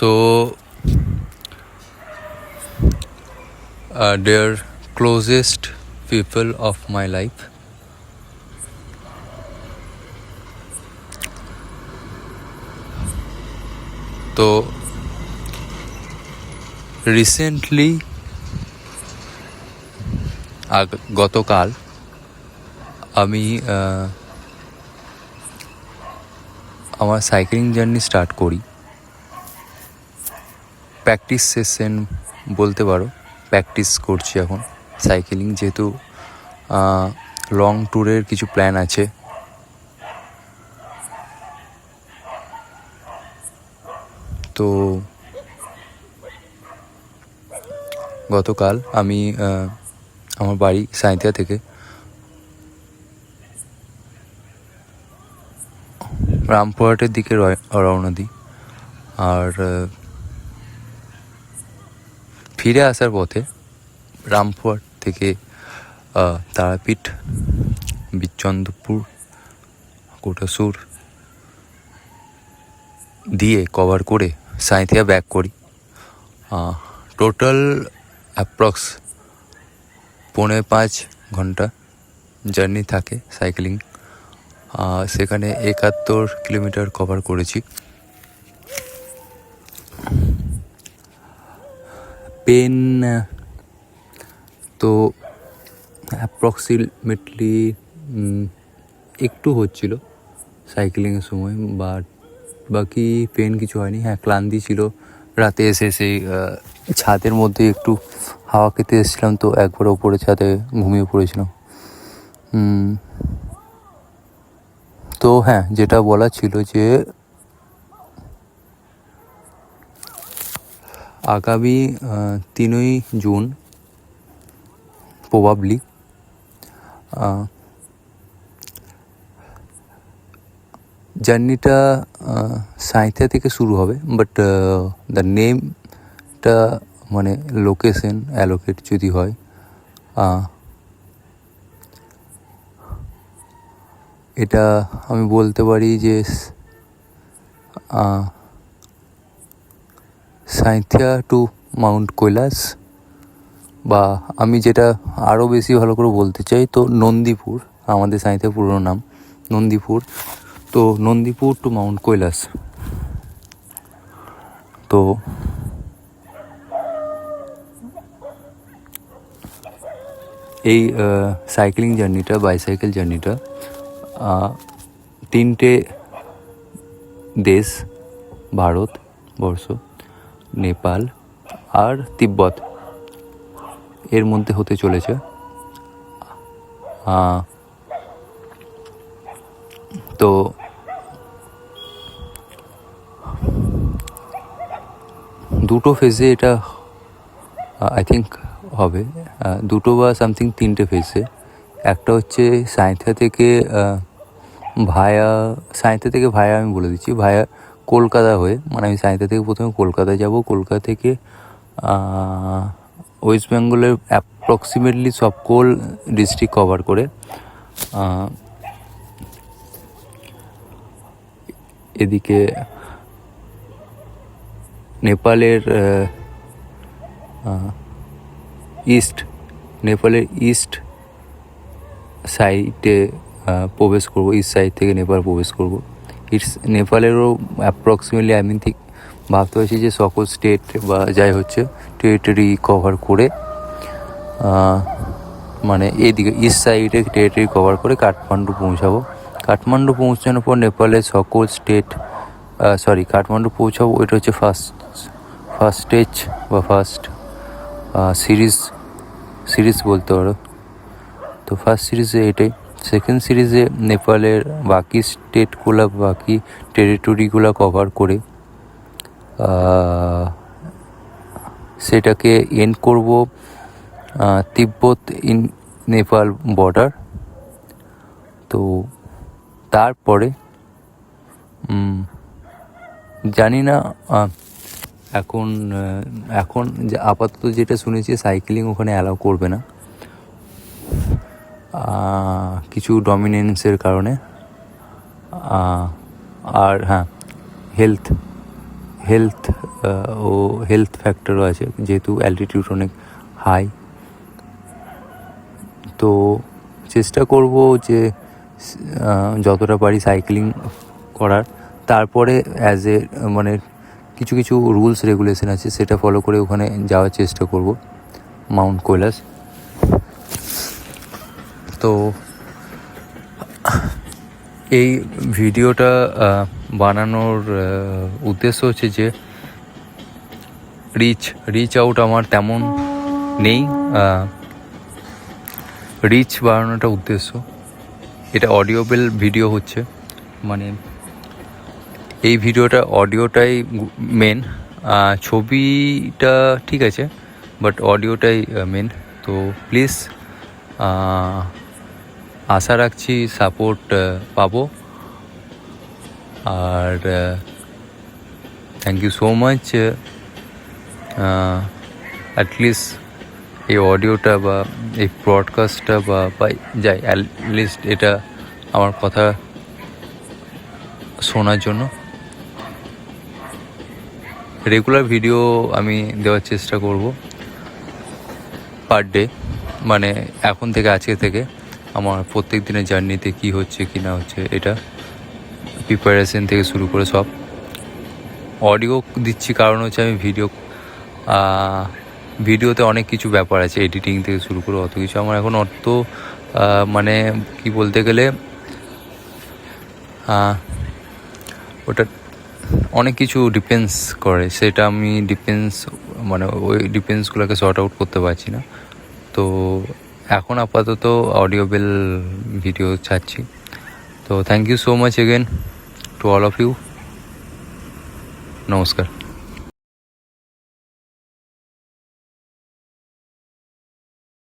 So, dear closest people of my life, তো recently গতকাল আমি আমার সাইক্লিং জার্নি স্টার্ট করি। প্র্যাকটিস সেশন বলতে পারো, প্র্যাকটিস করছি এখন সাইকেলিং, যেহেতু লং ট্যুরের কিছু প্ল্যান আছে। তো গতকাল আমি আমার বাড়ি সাঁইথিয়া থেকে রামপুরহাটের দিকে রওনা দিই। আর ফিরে আসার পথে রামপুরহাট থেকে তারাপীঠ, বিচন্দ্রপুর, কোটাসুর দিয়ে কভার করে সাঁইথিয়া ব্যাক করি। টোটাল অ্যাপ্রক্স 4.5 ঘন্টা জার্নি থাকে সাইক্লিং। সেখানে 71 কিলোমিটার কভার করেছি। পেন তো অ্যাপ্রক্সিমেটলি একটু হচ্ছিল সাইক্লিংয়ের সময়, বাট বাকি পেন কিছু হয়নি। হ্যাঁ, ক্লান্তি ছিল। রাতে এসে সেই ছাদের মধ্যে একটু হাওয়া খেতে এসেছিলাম, তো একবার ওপরে ছাদে ঘুমিয়ে পড়েছিলাম। তো হ্যাঁ, যেটা বলা ছিল যে আগামী 3 জুন প্রবাবলি জার্নিটা সাঁইথিয়া থেকে শুরু হবে, বাট দ্য নেমটা মানে লোকেশন অ্যালোকেট যদি হয়, এটা আমি বলতে পারি যে সাঁইথিয়া টু মাউন্ট কৈলাস, বা আমি যেটা আরও বেশি ভালো করে বলতে চাই তো নন্দীপুর। আমাদের সাঁইথিয়া পুরো নাম নন্দীপুর, তো নন্দীপুর টু মাউন্ট কৈলাস। তো এই সাইক্লিং জার্নিটা, বাইসাইকেল জার্নিটা 3টে দেশ, ভারতবর্ষ, নেপাল আর তিব্বত, এর মধ্যে হতে চলেছে। তো দুটো ফেজে এটা আই থিঙ্ক হবে, দুটো বা সামথিং 3টে ফেজে। একটা হচ্ছে সাঁইথিয়া থেকে ভায়া আমি বলে দিচ্ছি, ভায়া কলকাতা হয়ে, মানে আমি সাঁইথিয়া থেকে প্রথমে কলকাতা যাব। কলকাতা থেকে ওয়েস্ট বেঙ্গলের অ্যাপ্রক্সিমেটলি সবকল ডিস্ট্রিক্ট কভার করে এদিকে নেপালের ইস্ট সাইডে প্রবেশ করব। ইস্ট সাইড থেকে নেপাল প্রবেশ করব। নেপালেরও অ্যাপ্রক্সিমেটলি আমি ঠিক ভাবতে পারছি যে সকল স্টেট বা যাই হচ্ছে টেরিটরি কভার করে, মানে এদিকে ইস্ট সাইডে টেরিটরি কভার করে কাঠমান্ডু পৌঁছাবো। কাঠমান্ডু পৌঁছানোর পর নেপালের সকল স্টেট, কাঠমান্ডু পৌঁছাবো। এটা হচ্ছে ফার্স্ট স্টেজ বা ফার্স্ট সিরিজ বলতে পারো। তো ফার্স্ট সিরিজে এটাই। সেকেন্ড সিরিজে নেপালের বাকি স্টেটগুলো, বাকি টেরিটরিগুলো কভার করে সেটাকে এন্ড করব তিব্বত ইন নেপাল বর্ডার। তো তারপরে জানি না, এখন যে আপাতত যেটা শুনেছি সাইক্লিং ওখানে অ্যালাউ করবে না কিছু ডমিনেন্সের কারণে। আর হ্যাঁ, হেলথ ফ্যাক্টরও আছে, যেহেতু অ্যালটিটিউড অনেক হাই। তো চেষ্টা করব যে যতটা পারি সাইক্লিং করার, তারপরে অ্যাজ এ মানে কিছু কিছু রুলস রেগুলেশন আছে সেটা ফলো করে ওখানে যাওয়ার চেষ্টা করব, মাউন্ট কৈলাস। তো এই ভিডিওটা বানানোর উদ্দেশ্য হচ্ছে যে রিচ আউট আমার তেমন নেই, রিচ বাড়ানোটা উদ্দেশ্য। এটা অডিওবেল ভিডিও হচ্ছে, মানে এই ভিডিওটা অডিওটাই মেন, ছবিটা ঠিক আছে বাট অডিওটাই মেন। তো প্লিজ আশা রাখছি সাপোর্ট পাবো। আর thank you so much. At least এই অডিওটা বা এই ব্রডকাস্টটা বা যাই অ্যাটলিস্ট এটা আমার কথা শোনার জন্য। রেগুলার ভিডিও আমি দেওয়ার চেষ্টা করব পার ডে, মানে এখন থেকে আজকে থেকে আমার প্রত্যেক দিনের জার্নিতে কী হচ্ছে কি না হচ্ছে, এটা প্রিপারেশন থেকে শুরু করে সব। অডিও দিচ্ছি কারণ হচ্ছে আমি ভিডিওতে অনেক কিছু ব্যাপার আছে, এডিটিং থেকে শুরু করে অত কিছু আমার এখন মানে কি বলতে গেলে ওটা অনেক কিছু ডিপেন্ডস করে, সেটা আমি মানে ওই ডিপেন্ডসগুলোকে সর্ট আউট করতে পারছি না। তো এখন আপাতত অডিওবেল ভিডিও ছাড়ছি। তো thank you so much again to all of you. নমস্কার।